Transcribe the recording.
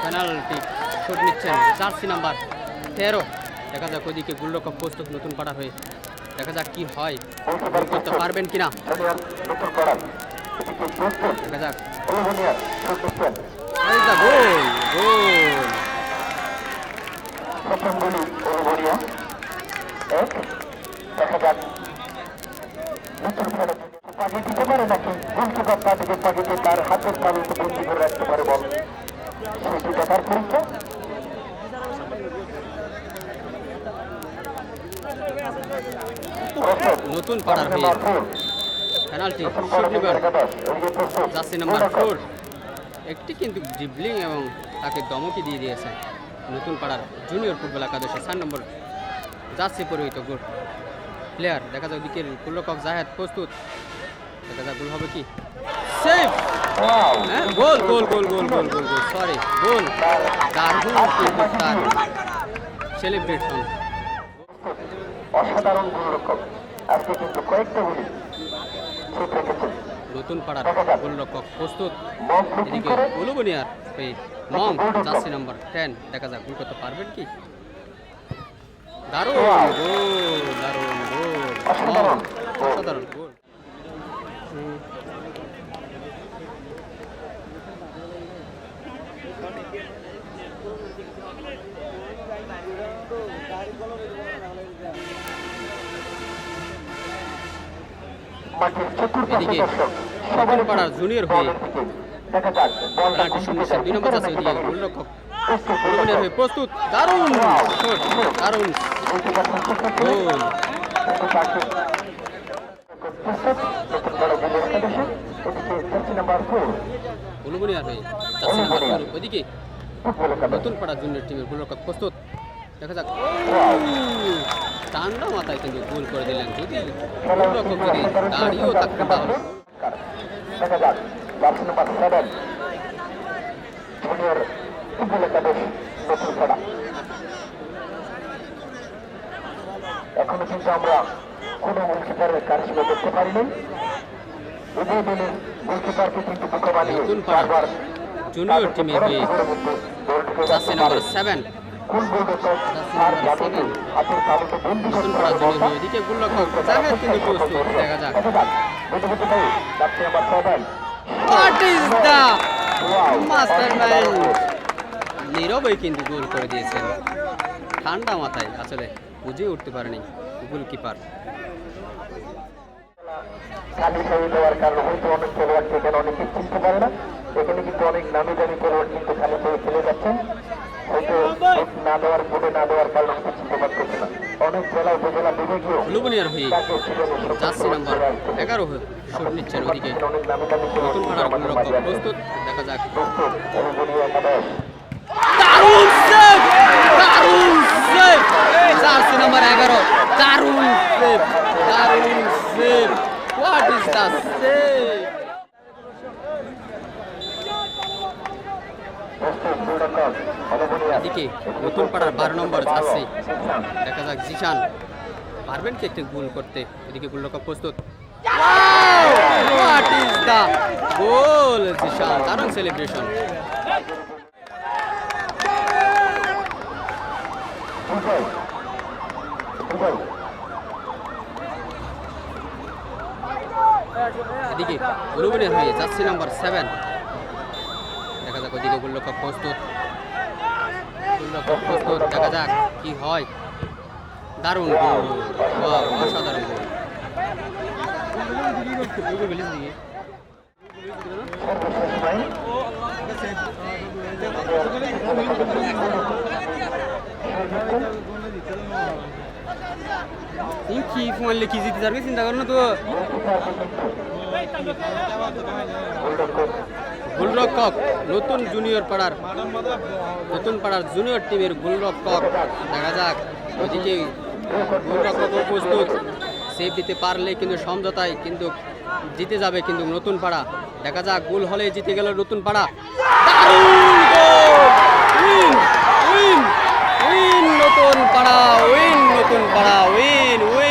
Penalty shot নিচ্ছেন jersey number 13। দেখা যাক ওদিকে গোলরক্ষক প্রস্তুত নতুন পাড়ার হয়ে। দেখা যাক কি হয়, গোল করতে পারবেন কিনা। দেখা যাক গোল গোল দেখা যাক পাঠিয়ে দিতে পারে নাকি গোলকিপার তা থেকে পাঠিয়ে তার হাতের তালুতে বন্দি করে রাখতে পারে বল, সেটি দেখার পরীক্ষা। নতুন পাড়ার হয়ে পেনাল্টি জার্সি নাম্বার 4। একটি কিন্তু ড্রিবলিং এবং তাকে দমকি দিয়ে দিয়েছে নতুন পাড়ার জুনিয়র ফুটবল একাদশে 4 নম্বর জার্সি পরিহিত গোল প্লেয়ার। দেখা যায় ওদিকে গোলরক্ষক জাহেদ প্রস্তুত। দেখা যাক গোল হবে কি, সেভ, গোল গোল গোল গোল গোল গোল গোল সরি গোল। দারুণ কিন্তু তার সেলিব্রেশন। অসাধারণ গোলরক্ষক, আজকে কিন্তু কয়েকটা গুলি ঠিক রেখেছেন। নতুন পাড়ার গোলরক্ষক প্রস্তুত। এদিকে উলুবনিয়ার মম জার্সি নাম্বার 10। দেখা যাক গোল করতে পারবেন কি। দারুণ গোল, দারুণ গোল, অসাধারণ গোল। এদিকে নতুন পাড়ার জুনিয়র হয়ে পেনাল্টি শট নিচ্ছেন 2 নম্বর জার্সি দিয়ে গোলরক্ষক উলুবনিয়ার হয়ে প্রস্তুত। দারুণ শট, দারুণ গোল। উলুবনিয়ার হয়ে জার্সি নাম্বার 4। ওদিকে নতুন পাড়া জুনিয়র টিমের গোলরক্ষক প্রস্তুত। দেখা যাক ঠান্ডা মাথায় কিন্তু গোল করে দিলেন। যদি গোলরক্ষক যদি দাঁড়িয়েও থাকতে তাহলে দেখা যাক জার্সি নাম্বার 7 জুনিয়র ফুটবল একাদশ নতুন পাড়া। এখনো কিন্তু আমরা কোনো গোলকিপারের কারসাজি দেখতে পারিনি। উভয় দলের গোলকিপারকে কিন্তু বোকা বানিয়ে বারবার জুনিয়র টিমে হয়ে জার্সি নাম্বার 7 কোন গোলরক্ষক আর জাদুকে হাতের তালুতে বন্দি নতুন পাড়া জুনিয়র হয়ে এদিকে গোলরক্ষক জাহেদ কিন্তু প্রস্তুত। দেখা যাক jersey number 7 what is the mastermind. নীরবই কিন্তু গোল করে দিয়েছেন ঠান্ডা মাথায়, আসলে বুঝে উঠতে পারেনি গোলকিপার। খালি খালি দেওয়ার কারণে হয়তো অনেক খেলোয়াড়কে এখানে অনেকে চিনতে পারে না। এখানে কিন্তু অনেক নামি দামি খেলোয়াড় কিন্তু খালি খেয়ে খেলে যাচ্ছেন, হয়তো না দেওয়ার ভোটে না দেওয়ার কারণে হয়তো চিনতে পারতেছে না। অনেক জেলা উপজেলা বিভাগীয় উলুবনিয়ার হয়ে জার্সি নাম্বার 11 হয়ে শট নিচ্ছেন ওদিকে নতুন পাড়ার গোলরক্ষক প্রস্তুত। দেখা যাক দারুণ সেভ, দারুণ সেভ জার্সি নাম্বার 11। দারুণ সেভ, দারুণ save, what is the save. এদিকে নতুন পাড়ার 12 নম্বর জার্সি। দেখা যাক জিশান পারবেন কি একটি গোল করতে। এদিকে গোলরক্ষক প্রস্তুত। What is the goal, Zeeshan দারুণ সেলিব্রেশন। এদিকে উলুবনিয়ার হয়ে জার্সি নাম্বার 7। দেখা যাক ওদিকে গোলরক্ষক প্রস্তুত, গোলরক্ষক প্রস্তুত। দেখা যাক কি হয়। দারুণ গোল, অসাধারণ গোল। কি ফোন লিখি জিতে যাবে চিন্তা করো না তো। গোলরক্ষক নতুন জুনিয়র পাড়ার নতুন পাড়ার জুনিয়র টিমের গোলরক্ষক। দেখা যাক ওদিকে গোলরক্ষক প্রস্তুত। সেভ দিতে পারলে কিন্তু সমঝোতায় কিন্তু জিতে যাবে কিন্তু নতুন পাড়া। দেখা যাক গোল হলে জিতে গেল নতুন পাড়া। দারুণ গোল, উইন উইন উইন নতুন পাড়া, উইন নতুন পাড়া, উইন উইন।